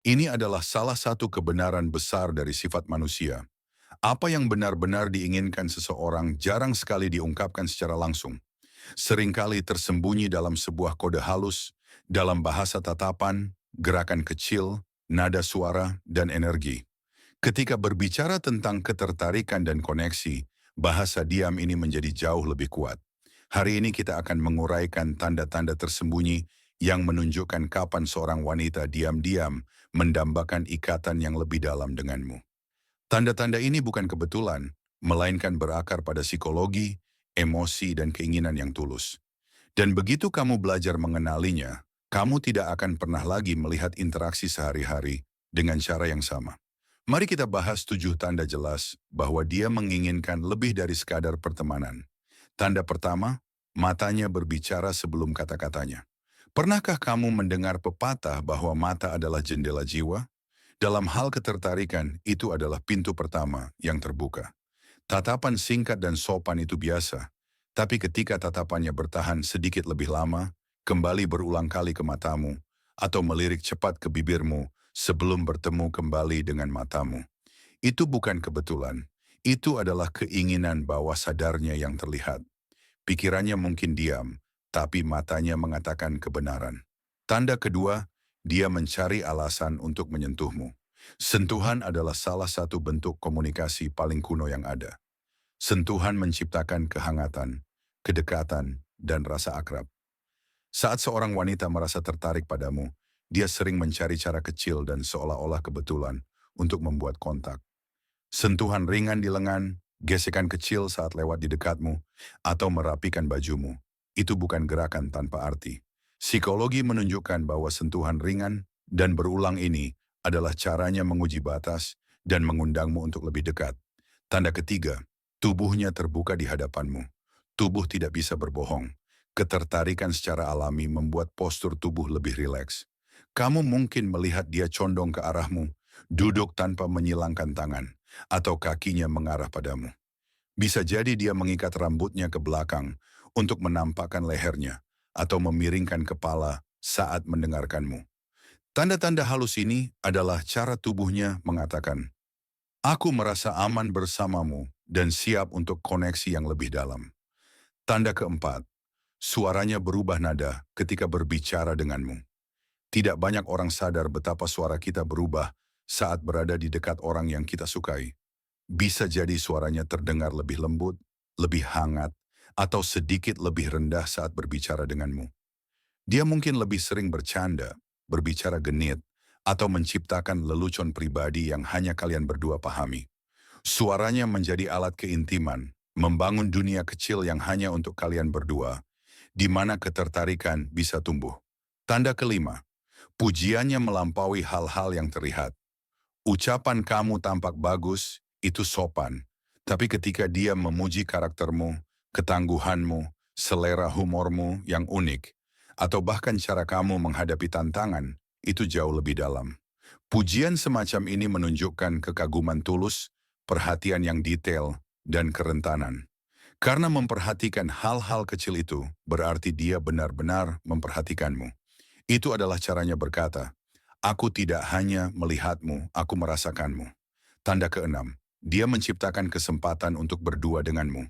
Ini adalah salah satu kebenaran besar dari sifat manusia. Apa yang benar-benar diinginkan seseorang jarang sekali diungkapkan secara langsung. Seringkali tersembunyi dalam sebuah kode halus, dalam bahasa tatapan, gerakan kecil, nada suara, dan energi. Ketika berbicara tentang ketertarikan dan koneksi, bahasa diam ini menjadi jauh lebih kuat. Hari ini kita akan menguraikan tanda-tanda tersembunyi yang menunjukkan kapan seorang wanita diam-diam mendambakan ikatan yang lebih dalam denganmu. Tanda-tanda ini bukan kebetulan, melainkan berakar pada psikologi, emosi, dan keinginan yang tulus. Dan begitu kamu belajar mengenalinya, kamu tidak akan pernah lagi melihat interaksi sehari-hari dengan cara yang sama. Mari kita bahas 7 tanda jelas bahwa dia menginginkan lebih dari sekadar pertemanan. Tanda pertama, matanya berbicara sebelum kata-katanya. Pernahkah kamu mendengar pepatah bahwa mata adalah jendela jiwa? Dalam hal ketertarikan, itu adalah pintu pertama yang terbuka. Tatapan singkat dan sopan itu biasa, tapi ketika tatapannya bertahan sedikit lebih lama, kembali berulang kali ke matamu, atau melirik cepat ke bibirmu sebelum bertemu kembali dengan matamu, itu bukan kebetulan. Itu adalah keinginan bawah sadarnya yang terlihat. Pikirannya mungkin diam, tapi matanya mengatakan kebenaran. Tanda kedua, dia mencari alasan untuk menyentuhmu. Sentuhan adalah salah satu bentuk komunikasi paling kuno yang ada. Sentuhan menciptakan kehangatan, kedekatan, dan rasa akrab. Saat seorang wanita merasa tertarik padamu, dia sering mencari cara kecil dan seolah-olah kebetulan untuk membuat kontak. Sentuhan ringan di lengan, gesekan kecil saat lewat di dekatmu, atau merapikan bajumu. Itu bukan gerakan tanpa arti. Psikologi menunjukkan bahwa sentuhan ringan dan berulang ini adalah caranya menguji batas dan mengundangmu untuk lebih dekat. Tanda ketiga, tubuhnya terbuka di hadapanmu. Tubuh tidak bisa berbohong. Ketertarikan secara alami membuat postur tubuh lebih rileks. Kamu mungkin melihat dia condong ke arahmu, duduk tanpa menyilangkan tangan, atau kakinya mengarah padamu. Bisa jadi dia mengikat rambutnya ke belakang untuk menampakkan lehernya, atau memiringkan kepala saat mendengarkanmu. Tanda-tanda halus ini adalah cara tubuhnya mengatakan, "Aku merasa aman bersamamu dan siap untuk koneksi yang lebih dalam." Tanda keempat, suaranya berubah nada ketika berbicara denganmu. Tidak banyak orang sadar betapa suara kita berubah saat berada di dekat orang yang kita sukai. Bisa jadi suaranya terdengar lebih lembut, lebih hangat, atau sedikit lebih rendah saat berbicara denganmu. Dia mungkin lebih sering bercanda, berbicara genit, atau menciptakan lelucon pribadi yang hanya kalian berdua pahami. Suaranya menjadi alat keintiman, membangun dunia kecil yang hanya untuk kalian berdua, di mana ketertarikan bisa tumbuh. Tanda kelima, pujiannya melampaui hal-hal yang terlihat. Ucapan kamu tampak bagus, itu sopan. Tapi ketika dia memuji karaktermu, ketangguhanmu, selera humormu yang unik, atau bahkan cara kamu menghadapi tantangan, itu jauh lebih dalam. Pujian semacam ini menunjukkan kekaguman tulus, perhatian yang detail, dan kerentanan. Karena memperhatikan hal-hal kecil itu, berarti dia benar-benar memperhatikanmu. Itu adalah caranya berkata, "Aku tidak hanya melihatmu, aku merasakanmu." Tanda keenam, dia menciptakan kesempatan untuk berdua denganmu.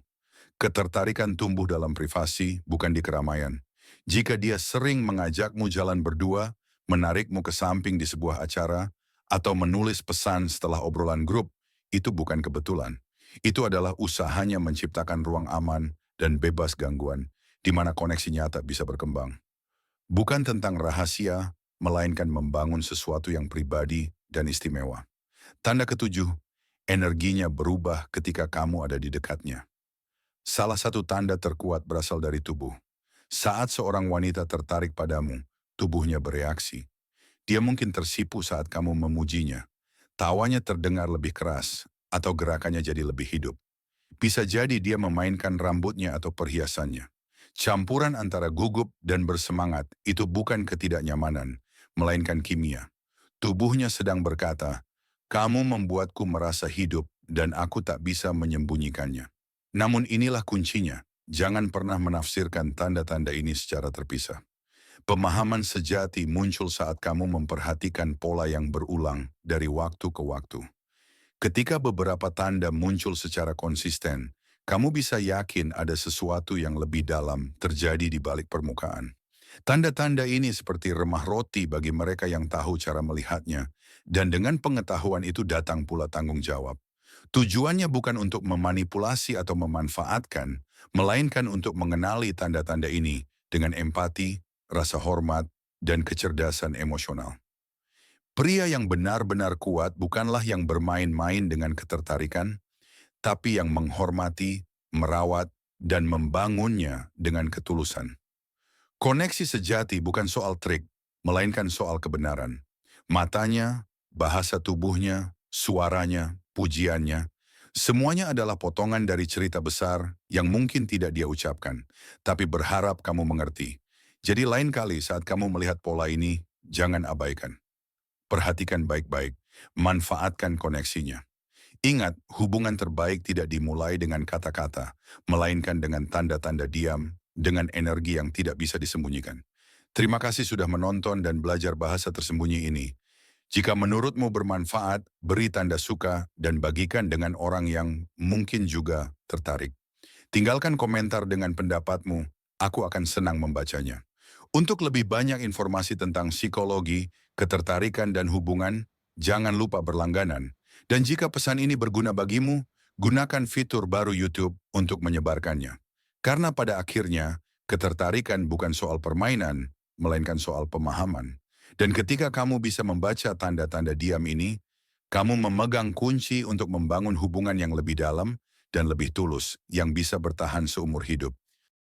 Ketertarikan tumbuh dalam privasi, bukan di keramaian. Jika dia sering mengajakmu jalan berdua, menarikmu ke samping di sebuah acara, atau menulis pesan setelah obrolan grup, itu bukan kebetulan. Itu adalah usahanya menciptakan ruang aman dan bebas gangguan, di mana koneksi nyata bisa berkembang. Bukan tentang rahasia, melainkan membangun sesuatu yang pribadi dan istimewa. Tanda ketujuh, energinya berubah ketika kamu ada di dekatnya. Salah satu tanda terkuat berasal dari tubuh. Saat seorang wanita tertarik padamu, tubuhnya bereaksi. Dia mungkin tersipu saat kamu memujinya. Tawanya terdengar lebih keras, atau gerakannya jadi lebih hidup. Bisa jadi dia memainkan rambutnya atau perhiasannya. Campuran antara gugup dan bersemangat itu bukan ketidaknyamanan, melainkan kimia. Tubuhnya sedang berkata, "Kamu membuatku merasa hidup dan aku tak bisa menyembunyikannya." Namun inilah kuncinya, jangan pernah menafsirkan tanda-tanda ini secara terpisah. Pemahaman sejati muncul saat kamu memperhatikan pola yang berulang dari waktu ke waktu. Ketika beberapa tanda muncul secara konsisten, kamu bisa yakin ada sesuatu yang lebih dalam terjadi di balik permukaan. Tanda-tanda ini seperti remah roti bagi mereka yang tahu cara melihatnya, dan dengan pengetahuan itu datang pula tanggung jawab. Tujuannya bukan untuk memanipulasi atau memanfaatkan, melainkan untuk mengenali tanda-tanda ini dengan empati, rasa hormat, dan kecerdasan emosional. Pria yang benar-benar kuat bukanlah yang bermain-main dengan ketertarikan, tapi yang menghormati, merawat, dan membangunnya dengan ketulusan. Koneksi sejati bukan soal trik, melainkan soal kebenaran. Matanya, bahasa tubuhnya, suaranya, pujiannya, semuanya adalah potongan dari cerita besar yang mungkin tidak dia ucapkan, tapi berharap kamu mengerti. Jadi lain kali saat kamu melihat pola ini, jangan abaikan. Perhatikan baik-baik, manfaatkan koneksinya. Ingat, hubungan terbaik tidak dimulai dengan kata-kata, melainkan dengan tanda-tanda diam, dengan energi yang tidak bisa disembunyikan. Terima kasih sudah menonton dan belajar bahasa tersembunyi ini. Jika menurutmu bermanfaat, beri tanda suka dan bagikan dengan orang yang mungkin juga tertarik. Tinggalkan komentar dengan pendapatmu, aku akan senang membacanya. Untuk lebih banyak informasi tentang psikologi, ketertarikan dan hubungan, jangan lupa berlangganan. Dan jika pesan ini berguna bagimu, gunakan fitur baru YouTube untuk menyebarkannya. Karena pada akhirnya, ketertarikan bukan soal permainan, melainkan soal pemahaman. Dan ketika kamu bisa membaca tanda-tanda diam ini, kamu memegang kunci untuk membangun hubungan yang lebih dalam dan lebih tulus yang bisa bertahan seumur hidup.